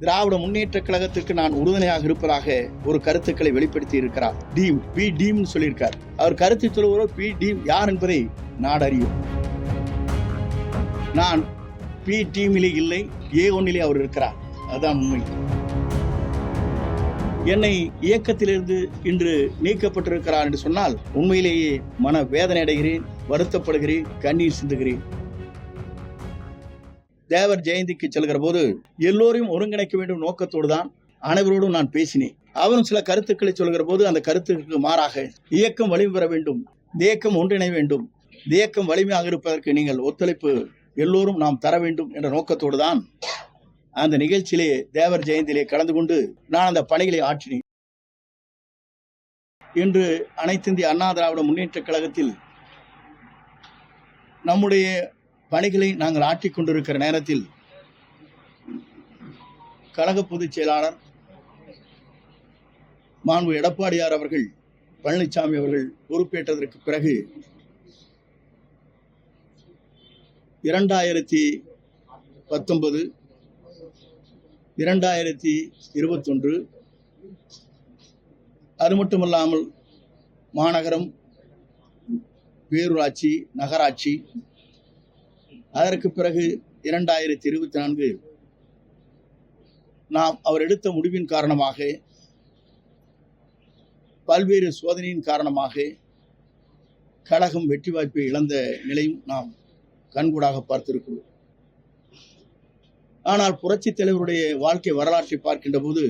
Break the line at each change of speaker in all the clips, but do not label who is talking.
திராவிட முன்னேற்ற கழகத்திற்கு நான் உறுதுணையாக இருப்பதாக ஒரு கருத்துக்களை வெளிப்படுத்தி இருக்கிறார். டீம் பி டீம் சொல்லியிருக்கார். அவர் கருத்து சொல்லுவரோ பி டீம் யார் என்பதை நாடறியும். நான் பி டீமிலே இல்லை, A1 அவர் இருக்கிறார். அதுதான் உண்மை. என்னை இயக்கத்திலிருந்து இன்று நீக்கப்பட்டிருக்கிறார் என்று சொன்னால் உண்மையிலேயே மன வேதனை அடைகிறேன், வருத்தப்படுகிறேன், கண்ணீர் சிந்துகிறேன். தேவர் ஜெயந்திக்கு செல்கிற போது எல்லோரையும் ஒருங்கிணைக்க வேண்டும் நோக்கத்தோடு தான் அனைவரோடும் நான் பேசினேன். அவரும் சில கருத்துக்களை சொல்கிற போது அந்த கருத்துக்கு மாறாக இயக்கம் வலிமை பெற வேண்டும், இயக்கம் ஒன்றிணை வேண்டும், இயக்கம் வலிமையாக இருப்பதற்கு நீங்கள் ஒத்துழைப்பு எல்லோரும் நாம் தர வேண்டும் என்ற நோக்கத்தோடு தான் அந்த நிகழ்ச்சியிலே தேவர் ஜெயந்தியிலே கலந்து கொண்டு நான் அந்த பணிகளை ஆற்றினேன். இன்று அனைத்து இந்திய அண்ணா திராவிட முன்னேற்ற கழகத்தில் நம்முடைய பணிகளை நாங்கள் ஆற்றிக் கொண்டிருக்கிற நேரத்தில் கழக பொதுச் செயலாளர் மாண்பு எடப்பாடியார் அவர்கள், பழனிசாமி அவர்கள் பொறுப்பேற்றதற்கு பிறகு 2019, 2021 அது மட்டுமல்லாமல் மாநகரம், பேரூராட்சி, நகராட்சி, அதற்கு பிறகு 2024 நாம் அவர் எடுத்த முடிவின் காரணமாக, பல்வேறு சோதனையின் காரணமாக கழகம் வெற்றி வாய்ப்பை இழந்த நிலையும் நாம் கண்கூடாக பார்த்திருக்கிறோம். ஆனால் புரட்சித் தலைவருடைய வாழ்க்கை வரலாற்றை பார்க்கின்ற போது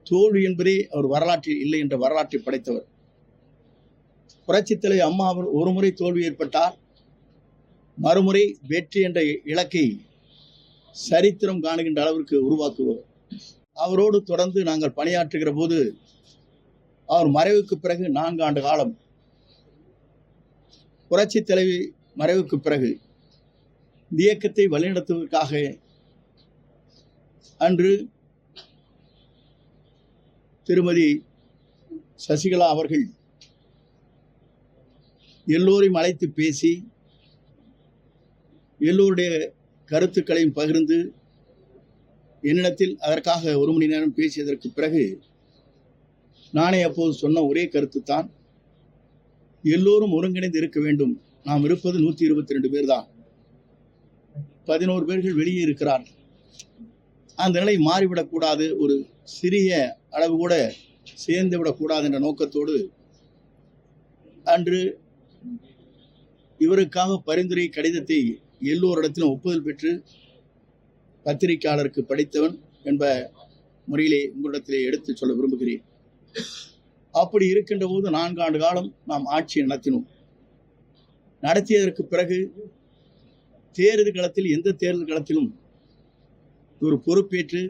தோல்வி என்பதே அவர் வரலாற்றில் இல்லை என்ற வரலாற்றை படைத்தவர். புரட்சித் தலைவர் அம்மா அவர் ஒரு முறை தோல்வி ஏற்பட்டால் மறுமுறை வெற்றி என்ற இலக்கை சரித்திரம் காணுகின்ற அளவிற்கு உருவாக்குவார். அவரோடு தொடர்ந்து நாங்கள் பணியாற்றுகிற போது அவர் மறைவுக்கு பிறகு 4 ஆண்டு காலம், புரட்சி தலைவி மறைவுக்கு பிறகு இயக்கத்தை வழிநடத்துவதற்காக அன்று திருமதி சசிகலா அவர்கள் எல்லோரையும் அழைத்து பேசி எல்லோருடைய கருத்துக்களையும் பகிர்ந்து என்னிடத்தில் அதற்காக 1 மணி நேரம் பேசியதற்கு பிறகு நானே அப்போது சொன்ன ஒரே கருத்து தான், எல்லோரும் ஒருங்கிணைந்து இருக்க வேண்டும். நாம் இருப்பது 122 பேர் தான், 11 பேர்கள் வெளியே இருக்கிறார். அந்த நிலை மாறிவிடக்கூடாது, ஒரு சிறிய அளவு கூட சேர்ந்து விடக்கூடாது என்ற நோக்கத்தோடு அன்று இவருக்காக பரிந்துரை கடிதத்தை எல்லோரிடத்திலும் ஒப்புதல் பெற்று பத்திரிகையாளருக்கு படித்தவன் என்ப முறையிலே உங்களிடத்திலே எடுத்து சொல்ல விரும்புகிறேன். அப்படி இருக்கின்ற போது 4 ஆண்டு காலம் நாம் ஆட்சியை நடத்தினோம். நடத்தியதற்கு பிறகு தேர்தல் களத்தில், எந்த தேர்தல் களத்திலும் ஒரு பொறுப்பேற்று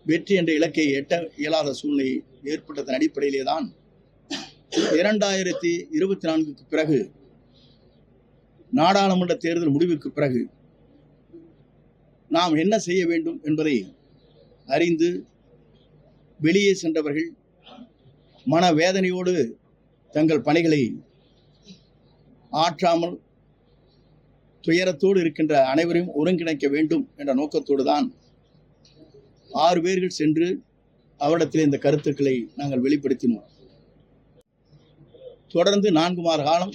வெற்றி என்ற இலக்கை எட்ட இயலாத சூழ்நிலை ஏற்பட்டதன் அடிப்படையிலே தான் 2024க்கு பிறகு, நாடாளுமன்ற தேர்தல் முடிவுக்கு பிறகு நாம் என்ன செய்ய வேண்டும் என்பதை அறிந்து வெளியே சென்றவர்கள் மனவேதனையோடு தங்கள் பணிகளை ஆற்றாமல் துயரத்தோடு இருக்கின்ற அனைவரையும் ஒருங்கிணைக்க வேண்டும் என்ற நோக்கத்தோடு தான் 6 பேர்கள் சென்று அவரிடத்தில் இந்த கருத்துக்களை நாங்கள் வெளிப்படுத்தினோம். தொடர்ந்து 4 மாத காலம்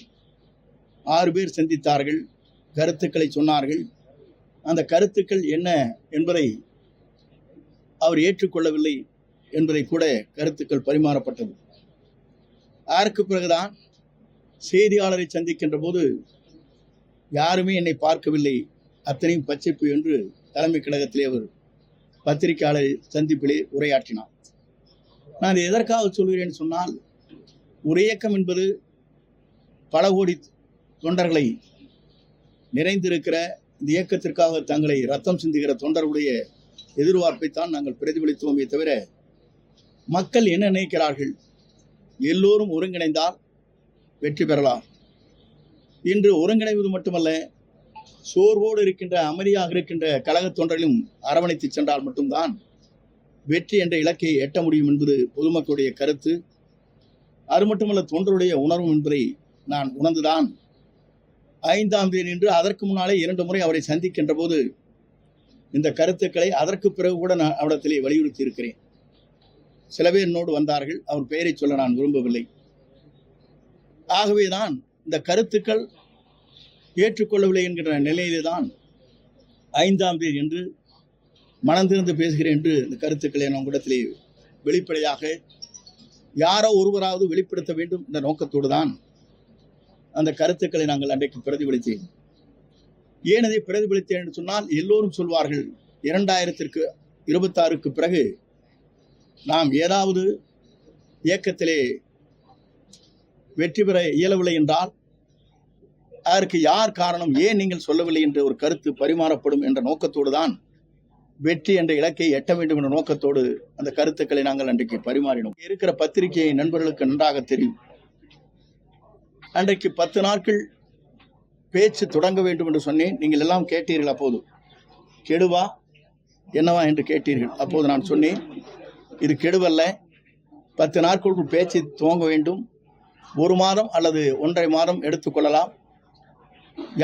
6 பேர் சந்தித்தார்கள், கருத்துக்களை சொன்னார்கள். அந்த கருத்துக்கள் என்ன என்பதை அவர் ஏற்றுக்கொள்ளவில்லை என்பதை கூட கருத்துக்கள் பரிமாறப்பட்டது. அதற்கு பிறகுதான் செய்தியாளரை சந்திக்கின்ற போது யாருமே என்னை பார்க்கவில்லை, அத்தனையும் பச்சைப்பு என்று தலைமை கழகத்திலே அவர் பத்திரிகையாளர் சந்திப்பிலே உரையாற்றினார். நான் எதற்காக சொல்கிறேன் சொன்னால், ஒரு இயக்கம் என்பது பல கோடி தொண்டர்களை நிறைந்திருக்கிற இந்த இயக்கத்திற்காக தங்களை ரத்தம் சிந்துகிற தொண்டர்களுடைய எதிர்பார்ப்பைத்தான் நாங்கள் பிரதிபலித்தோமே தவிர, மக்கள் என்ன நினைக்கிறார்கள், எல்லோரும் ஒருங்கிணைந்தால் வெற்றி பெறலாம். இன்று ஒருங்கிணைவது மட்டுமல்ல, சோர்வோடு இருக்கின்ற, அமைதியாக இருக்கின்ற கழக தொண்டர்களும் அரவணைத்து சென்றால் மட்டும்தான் வெற்றி என்ற இலக்கை எட்ட முடியும் என்பது பொதுமக்களுடைய கருத்து. அது மட்டுமல்ல, தொண்டருடைய உணர்வு என்பதை நான் உணர்ந்துதான் 5ஆம் தேதி நின்று அதற்கு முன்னாலே 2 முறை அவரை சந்திக்கின்ற போது இந்த கருத்துக்களை அதற்கு பிறகு கூட நான் அவரிடத்திலே வலியுறுத்தி இருக்கிறேன். சில பேர் என்னோடு வந்தார்கள், அவர் பெயரை சொல்ல நான் விரும்பவில்லை. ஆகவேதான் இந்த கருத்துக்கள் ஏற்றுக்கொள்ளவில்லை என்கிற நிலையிலே தான் 5ஆம் தேதி என்று மனந்திருந்து பேசுகிறேன் என்று இந்த கருத்துக்களை நான் இடத்திலே வெளிப்படையாக யாரோ ஒருவராவது வெளிப்படுத்த வேண்டும் என்ற நோக்கத்தோடு தான் அந்த கருத்துக்களை நாங்கள் அன்றைக்கு பிரதிபலித்தேன். ஏன் அதை பிரதிபலித்தேன் என்று சொன்னால், எல்லோரும் சொல்வார்கள் 2026க்கு பிறகு நாம் ஏதாவது இயக்கத்திலே வெற்றி பெற இயலவில்லை என்றால் அதற்கு யார் காரணம், ஏன் நீங்கள் சொல்லவில்லை என்ற ஒரு கருத்து பரிமாறப்படும் என்ற நோக்கத்தோடு தான் வெற்றி என்ற இலக்கை எட்ட வேண்டும் என்ற நோக்கத்தோடு அந்த கருத்துக்களை நாங்கள் அன்றைக்கு பரிமாறினோம். இருக்கிற பத்திரிகையை நண்பர்களுக்கு நன்றாக தெரியும். அன்றைக்கு 10 நாட்கள் பேச்சு தொடங்க வேண்டும் என்று சொன்னேன். நீங்கள் எல்லாம் கேட்டீர்கள். அப்போது கெடுவா என்னவா என்று கேட்டீர்கள். அப்போது நான் சொன்னேன், இது கெடுவல்ல, 10 நாட்களுக்குள் பேச்சு துவங்க வேண்டும். 1 மாதம் அல்லது 1.5 மாதம் எடுத்துக்கொள்ளலாம்.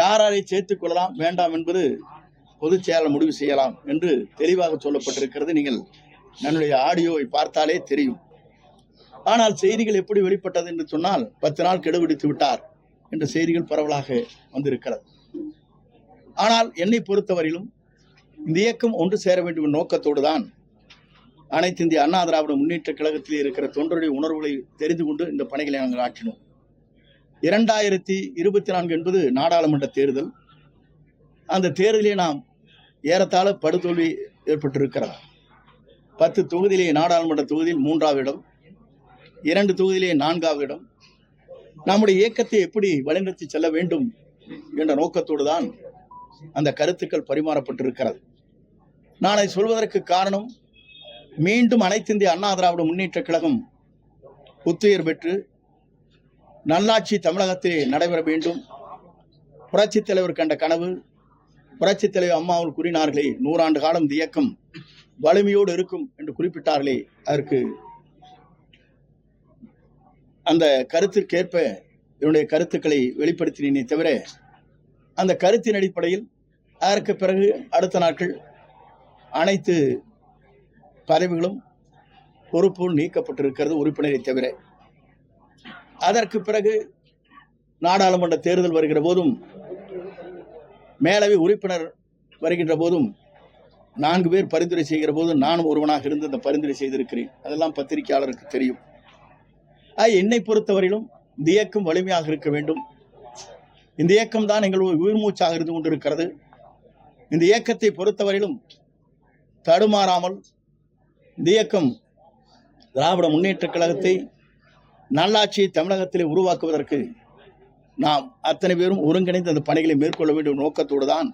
யாரை சேர்த்துக் கொள்ளலாம் வேண்டாம் என்பது பொதுச் செயலாளர் முடிவு செய்யலாம் என்று தெளிவாக சொல்லப்பட்டிருக்கிறது. நீங்கள் என்னுடைய ஆடியோவை பார்த்தாலே தெரியும். ஆனால் செய்திகள் எப்படி வெளிப்பட்டது என்று சொன்னால், 10 நாள் கெடுபிடித்து விட்டார் என்ற செய்திகள் பரவலாக வந்திருக்கிறது. ஆனால் என்னை பொறுத்தவரையிலும் இந்த இயக்கம் ஒன்று சேர வேண்டும் என்ற நோக்கத்தோடு தான் அனைத்து இந்திய அண்ணா திராவிட முன்னேற்ற கழகத்திலே இருக்கிற தொண்டருடைய உணர்வுகளை தெரிந்து கொண்டு இந்த பணிகளை நாங்கள் ஆற்றினோம். 2024 என்பது நாடாளுமன்ற தேர்தல். அந்த தேர்தலிலே நாம் ஏறத்தாழ படுதோல்வி ஏற்பட்டிருக்கிறது. 10 தொகுதியிலே நாடாளுமன்ற தொகுதியில் 3வது இடம், 2 தொகுதியிலே 4வது இடம். நம்முடைய இயக்கத்தை எப்படி வழிநடத்தி செல்ல வேண்டும் என்ற நோக்கத்தோடு தான் அந்த கருத்துக்கள் பரிமாறப்பட்டிருக்கிறது. நான் அதை சொல்வதற்கு காரணம், மீண்டும் அனைத்து இந்திய அண்ணா திராவிட முன்னேற்ற கழகம் புத்துயிர் பெற்று நல்லாட்சி தமிழகத்திலே நடைபெற வேண்டும். புரட்சித் தலைவர் கண்ட கனவு, புரட்சித் தலைவர் அம்மாவில் கூறினார்களே, 100 ஆண்டு காலம் இந்த இயக்கம் வலிமையோடு இருக்கும் என்று குறிப்பிட்டார்களே, அதற்கு அந்த கருத்திற்கேற்ப என்னுடைய கருத்துக்களை வெளிப்படுத்தினேனே தவிர, அந்த கருத்தின் அடிப்படையில் அதற்கு பிறகு அடுத்த நாட்கள் அனைத்து பதவிகளும் பொறுப்பும் நீக்கப்பட்டிருக்கிறது உறுப்பினரை தவிர. அதற்கு பிறகு நாடாளுமன்ற தேர்தல் வருகிற போதும், மேலவை உறுப்பினர் வருகின்ற போதும் 4 பேர் பரிந்துரை செய்கிற போது நானும் ஒருவனாக இருந்து அந்த பரிந்துரை செய்திருக்கிறேன். அதெல்லாம் பத்திரிகையாளருக்கு தெரியும். என்னை பொறுத்தவரையிலும் இந்த இயக்கம் வலிமையாக இருக்க வேண்டும். இந்த இயக்கம் தான் எங்கள் உயிர்மூச்சாக இருந்து கொண்டிருக்கிறது. இந்த இயக்கத்தை பொறுத்தவரையிலும் தடுமாறாமல் இந்த இயக்கம் திராவிட முன்னேற்ற கழகத்தை நல்லாட்சியை தமிழகத்திலே உருவாக்குவதற்கு நாம் அத்தனை பேரும் ஒருங்கிணைந்து அந்த பணிகளை மேற்கொள்ள வேண்டும் நோக்கத்தோடு தான்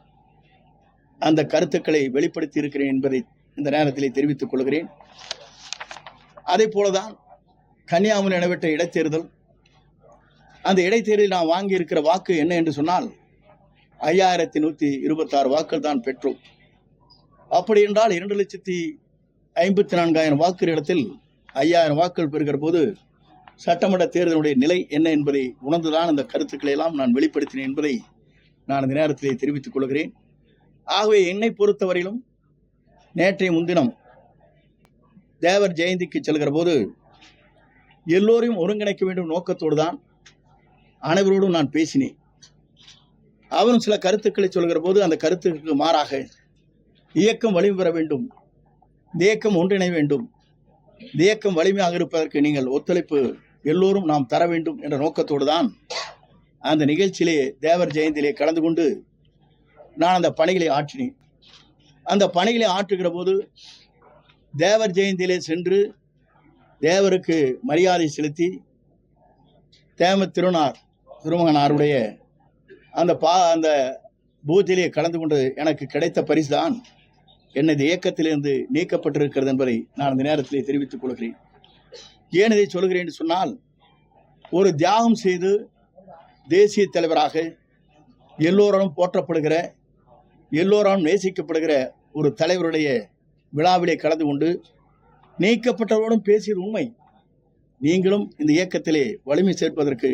அந்த கருத்துக்களை வெளிப்படுத்தி இருக்கிறேன் என்பதை இந்த நேரத்திலே தெரிவித்துக் கொள்கிறேன். அதே போலதான் கன்னியாகுமரி நடைபெற்ற இடைத்தேர்தல். அந்த இடைத்தேர்தலில் நாம் வாங்கி இருக்கிற வாக்கு என்ன என்று சொன்னால் 5126 வாக்குகள் தான் பெற்றோம். அப்படி என்றால் 2,54,000 வாக்குகள் இடத்தில் 5000 வாக்குகள் பெறுகிற போது சட்டமன்ற தேர்தலுடைய நிலை என்ன என்பதை உணர்ந்துதான் அந்த கருத்துக்களை எல்லாம் நான் வெளிப்படுத்தினேன் என்பதை நான் இந்த நேரத்திலே தெரிவித்துக் கொள்கிறேன். ஆகவே என்னை பொறுத்தவரையிலும் நேற்றைய முன்தினம் தேவர் ஜெயந்திக்கு செல்கிற போது எல்லோரையும் ஒருங்கிணைக்க வேண்டும் நோக்கத்தோடு தான் அனைவரோடும் நான் பேசினேன். அவரும் சில கருத்துக்களை சொல்கிற போது அந்த கருத்துக்கு மாறாக இயக்கம் வலிமை பெற வேண்டும், இந்த இயக்கம் ஒன்றிணை வேண்டும், இந்த இயக்கம் வலிமையாக இருப்பதற்கு நீங்கள் ஒத்துழைப்பு எல்லோரும் நாம் தர வேண்டும் என்ற நோக்கத்தோடு தான் அந்த நிகழ்ச்சியிலே தேவர் ஜெயந்தியிலே கலந்து கொண்டு நான் அந்த பணிகளை ஆற்றினேன். அந்த பணிகளை ஆற்றுகிற போது தேவர் ஜெயந்தியிலே சென்று தேவருக்கு மரியாதை செலுத்தி தேம திருமகனாருடைய அந்த பூஜையிலே கலந்து கொண்டு எனக்கு கிடைத்த பரிசு தான் எனது இயக்கத்திலிருந்து நீக்கப்பட்டிருக்கிறது என்பதை நான் இந்த நேரத்திலே தெரிவித்துக் கொள்கிறேன். ஏன் இதை சொல்கிறேன் என்று சொன்னால், ஒரு தியாகம் செய்து தேசிய தலைவராக எல்லோராலும் போற்றப்படுகிற, எல்லோராலும் நேசிக்கப்படுகிற ஒரு தலைவருடைய விழாவிலே கலந்து கொண்டு நீக்கப்பட்டவரோடும் பேசியது உண்மை. நீங்களும் இந்த இயக்கத்திலே வலிமை சேர்ப்பதற்கு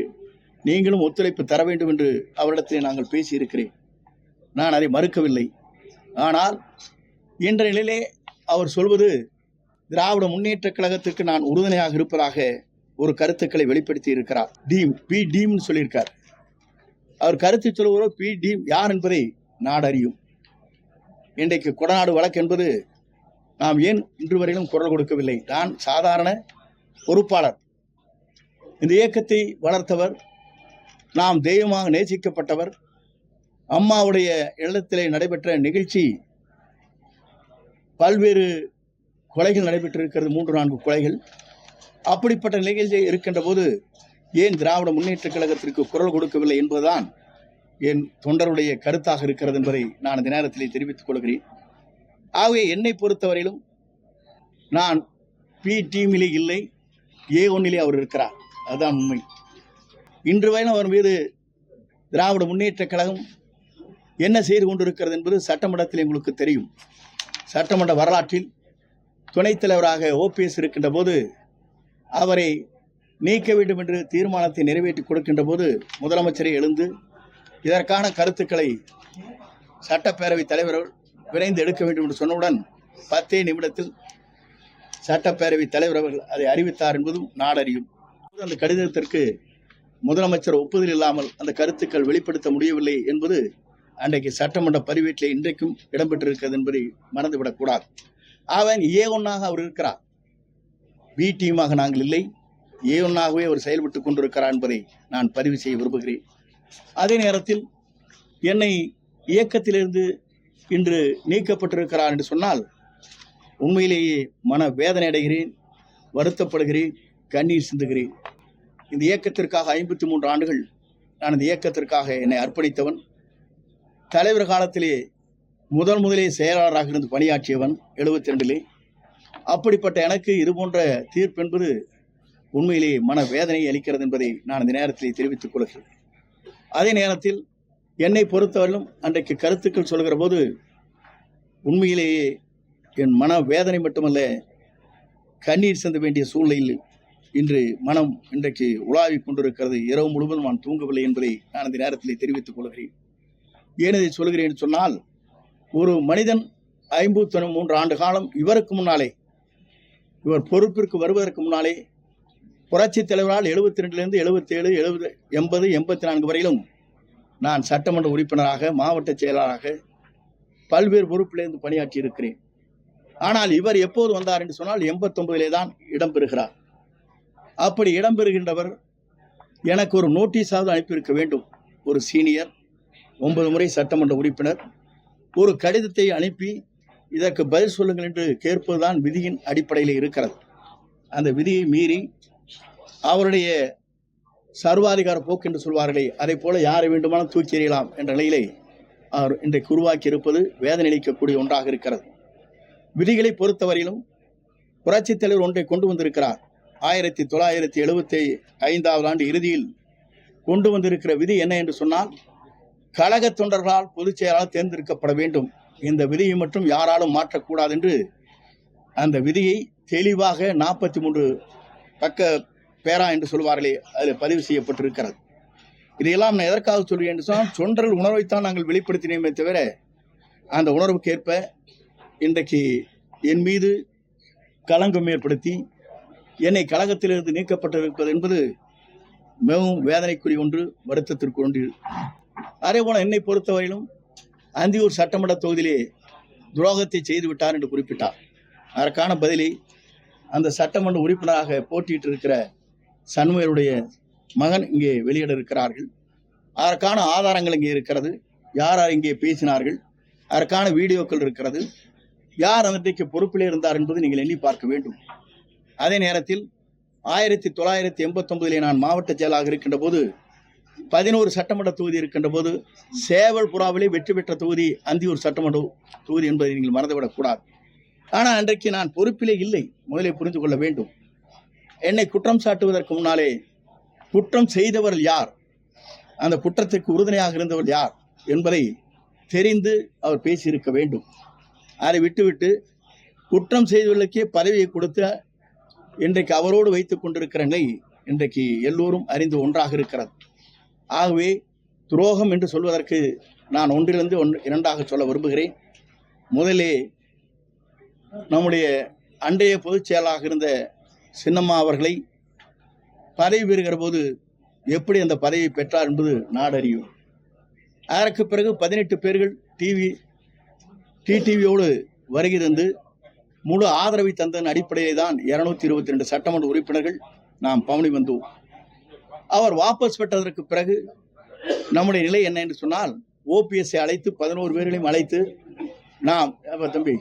நீங்களும் ஒத்துழைப்பு தர வேண்டும் என்று அவரிடத்திலே நாங்கள் பேசியிருக்கிறேன். நான் அதை மறுக்கவில்லை. ஆனால் என்ற நிலையிலே அவர் சொல்வது திராவிட முன்னேற்றக் கழகத்திற்கு நான் உறுதுணையாக இருப்பதாக ஒரு கருத்துக்களை வெளிப்படுத்தி இருக்கிறார். பி டீம்னு சொல்லியிருக்கார். அவர் கருத்து சொல்லுவதோ பி டீம் யார் என்பதை நாடு அறியும். இன்றைக்கு கொடநாடு வழக்கு என்பது நாம் ஏன் இன்று வரையிலும் குரல் கொடுக்கவில்லை? நான் சாதாரண பொறுப்பாளர். இந்த இயக்கத்தை வளர்த்தவர், நாம் தெய்வமாக நேசிக்கப்பட்டவர். அம்மாவுடைய இல்லத்திலே நடைபெற்ற நிகழ்ச்சி, பல்வேறு கொலைகள் நடைபெற்றிருக்கிறது, 3-4 கொலைகள். அப்படிப்பட்ட நிகழ்ச்சி இருக்கின்ற போது ஏன் திராவிட முன்னேற்றக் கழகத்திற்கு குரல் கொடுக்கவில்லை என்பதுதான் என் தொண்டருடைய கருத்தாக இருக்கிறது என்பதை நான் இந்த நேரத்திலே தெரிவித்துக் கொள்கிறேன். ஆகவே என்னை பொறுத்தவரையிலும் நான் பி டீமிலே இல்லை, A1 அவர் இருக்கிறார். அதுதான் உண்மை. இன்று வரையிலும் அவர் மீது திராவிட முன்னேற்றக் கழகம் என்ன செய்து கொண்டிருக்கிறது என்பது சட்டமன்றத்தில் உங்களுக்கு தெரியும். சட்டமன்ற வரலாற்றில் துணைத் தலைவராக OPS இருக்கின்ற போது அவரை நீக்க வேண்டும் என்று தீர்மானத்தை நிறைவேற்றி கொடுக்கின்ற போது முதலமைச்சரை எழுந்து இதற்கான கருத்துக்களை சட்டப்பேரவைத் தலைவர்கள் விரைந்து எடுக்க வேண்டும் என்று சொன்னவுடன் 10 நிமிடத்தில் சட்டப்பேரவைத் தலைவர் அவர்கள் அதை அறிவித்தார் என்பதும் நாடறியும். அந்த கடிதத்திற்கு முதலமைச்சர் ஒப்புதல் இல்லாமல் அந்த கருத்துக்கள் வெளிப்படுத்த முடியவில்லை என்பது அன்றைக்கு சட்டமன்ற பதிவேட்டிலே இன்றைக்கும் இடம்பெற்றிருக்கிறது என்பதை மறந்துவிடக்கூடாது. அவன் A1 அவர் இருக்கிறார். பி டீமாக நாங்கள் இல்லை, A1 அவர் செயல்பட்டுக் கொண்டிருக்கிறார் என்பதை நான் பதிவு செய்ய விரும்புகிறேன். அதே நேரத்தில் என்னை இயக்கத்திலிருந்து இன்று நீக்கப்பட்டிருக்கிறார் என்று சொன்னால் உண்மையிலேயே மன வேதனை அடைகிறேன், வருத்தப்படுகிறேன், கண்ணீர் சிந்துகிறேன். இந்த இயக்கத்திற்காக 53 ஆண்டுகள் நான் இந்த இயக்கத்திற்காக என்னை அர்ப்பணித்தவன். தலைவர் காலத்திலே முதலே செயலாளராக இருந்து பணியாற்றியவன் 72. அப்படிப்பட்ட எனக்கு இதுபோன்ற தீர்ப்பு என்பது உண்மையிலேயே மன வேதனையை அளிக்கிறது என்பதை நான் இந்த நேரத்திலே தெரிவித்துக் கொள்கிறேன். அதே நேரத்தில் என்னை பொறுத்தவரையிலும் அன்றைக்கு கருத்துக்கள் சொல்கிற போது உண்மையிலேயே என் மன வேதனை மட்டுமல்ல, கண்ணீர் சிந்த வேண்டிய சூழ்நிலையில் இன்று மனம் இன்றைக்கு உலாவிக் கொண்டிருக்கிறது. இரவு முழுவதும் நான் தூங்கவில்லை என்பதை நான் இந்த நேரத்திலே தெரிவித்துக் கொள்கிறேன். ஏன் இதை சொல்கிறேன் என்று சொன்னால், ஒரு மனிதன் 53 ஆண்டு காலம் இவருக்கு முன்னாலே, இவர் பொறுப்பிற்கு வருவதற்கு முன்னாலே புரட்சித் தலைவரால் 72 77 70 80 84 வரையிலும் நான் சட்டமன்ற உறுப்பினராக, மாவட்ட செயலாளராக பல்வேறு பொறுப்பிலிருந்து பணியாற்றி இருக்கிறேன். ஆனால் இவர் எப்போது வந்தார் என்று சொன்னால் 89 தான் இடம்பெறுகிறார். அப்படி இடம்பெறுகின்றவர் எனக்கு ஒரு நோட்டீஸாவது அனுப்பியிருக்க வேண்டும். ஒரு சீனியர் 9 முறை சட்டமன்ற உறுப்பினர் ஒரு கடிதத்தை அனுப்பி இதற்கு பதில் சொல்லுங்கள் என்று கேட்பதுதான் விதியின் அடிப்படையில் இருக்கிறது. அந்த விதியை மீறி அவருடைய சர்வாதிகார போக்கு என்று சொல்வார்களே, அதை போல யாரை வேண்டுமானால் தூக்கி எறியலாம் என்ற நிலையிலே அவர் இன்றைக்கு உருவாக்கி இருப்பது வேதனை அளிக்கக்கூடிய ஒன்றாக இருக்கிறது. விதிகளை பொறுத்தவரையிலும் புரட்சித் தலைவர் ஒன்றை கொண்டு வந்திருக்கிறார். 1975 ஆண்டு இறுதியில் கொண்டு வந்திருக்கிற விதி என்ன என்று சொன்னால், கழக தொண்டர்களால் பொதுச் செயலாளர் தேர்ந்தெடுக்கப்பட வேண்டும். இந்த விதியை மட்டும் யாராலும் மாற்றக்கூடாது என்று அந்த விதியை தெளிவாக 43 பக்க பேரா என்று சொல்வார்களே, அதில் பதிவு செய்யப்பட்டிருக்கிறது. இதையெல்லாம் நான் எதற்காக சொல்கிறேன் என்று சொன்னால், தொண்டர்கள் உணர்வைத்தான் நாங்கள் வெளிப்படுத்தினோமே தவிர அந்த உணர்வுக்கேற்ப இன்றைக்கு என் மீது களங்கம் ஏற்படுத்தி என்னை கழகத்திலிருந்து நீக்கப்பட்டிருப்பது என்பது மிகவும் வேதனைக்குரிய ஒன்று, வருத்தத்திற்கு ஒன்று. அதே போல என்னை பொறுத்தவரையிலும் அந்தியூர் சட்டமன்ற தொகுதியிலே துரோகத்தை செய்துவிட்டார் என்று குறிப்பிட்டார். அதற்கான பதிலை அந்த சட்டமன்ற உறுப்பினராக போட்டியிட்டு இருக்கிற சண்முகருடைய மகன் இங்கே வெளியிட இருக்கிறார்கள். அதற்கான ஆதாரங்கள் இங்கே இருக்கிறது. யார் இங்கே பேசினார்கள், அதற்கான வீடியோக்கள் இருக்கிறது. யார் அன்றைக்கு பொறுப்பிலே இருந்தார் என்பது நீங்கள் எண்ணி பார்க்க வேண்டும். அதே நேரத்தில் 1989 நான் மாவட்ட செயலாளராக இருக்கின்ற போது 11 சட்டமன்ற தொகுதி இருக்கின்ற போது சேவல் புறாவிலே வெற்றி பெற்ற தொகுதி அந்தியூர் சட்டமன்ற தொகுதி என்பதை நீங்கள் மறந்துவிடக்கூடாது. ஆனால் அன்றைக்கு நான் பொறுப்பிலே இல்லை, முதலே புரிந்து கொள்ள வேண்டும். என்னை குற்றம் சாட்டுவதற்கு முன்னாலே குற்றம் செய்தவர் யார், அந்த குற்றத்திற்கு உறுதுணையாக இருந்தவர் யார் என்பதை தெரிந்து அவர் பேசியிருக்க வேண்டும். அதை விட்டுவிட்டு குற்றம் செய்தவர்களுக்கே பதவியை கொடுத்த இன்றைக்கு அவரோடு வைத்துக் கொண்டிருக்கிற நிலை இன்றைக்கு எல்லோரும் அறிந்து ஒன்றாக இருக்கிறது. ஆகவே துரோகம் என்று சொல்வதற்கு நான் ஒன்றிலிருந்து இரண்டாக சொல்ல விரும்புகிறேன். முதலே நம்முடைய அன்றைய பொதுச் செயலாளராக இருந்த சின்னம்மா அவர்களை பதவி பெறுகிற போது எப்படி அந்த பதவியை பெற்றார் என்பது நாடறியும். அதற்கு பிறகு 18 பேர்கள் டிடிவியோடு வருகை தந்து முழு ஆதரவை தந்ததன் அடிப்படையில் தான் 222 சட்டமன்ற உறுப்பினர்கள் நாம் பவனி வந்தோம். அவர் வாபஸ் பெற்றதற்கு பிறகு நம்முடைய நிலை என்ன என்று சொன்னால், ஓபிஎஸ்ஐ அழைத்து 11 பேர்களையும் அழைத்து நாம் தம்பி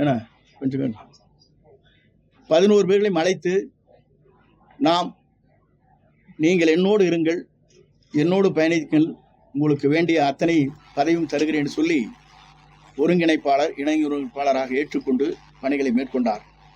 என்ன கொஞ்சம் 11 பேர்களையும் அழைத்து நாம் நீங்கள் என்னோடு இருங்கள், என்னோடு பயணிங்கள், உங்களுக்கு வேண்டிய அத்தனை பதவியும் தருகிறேன் என்று சொல்லி ஒருங்கிணைப்பாளர் இணை ஒருங்கிணைப்பாளராக ஏற்றுக்கொண்டு பணிகளை மேற்கொண்டார்.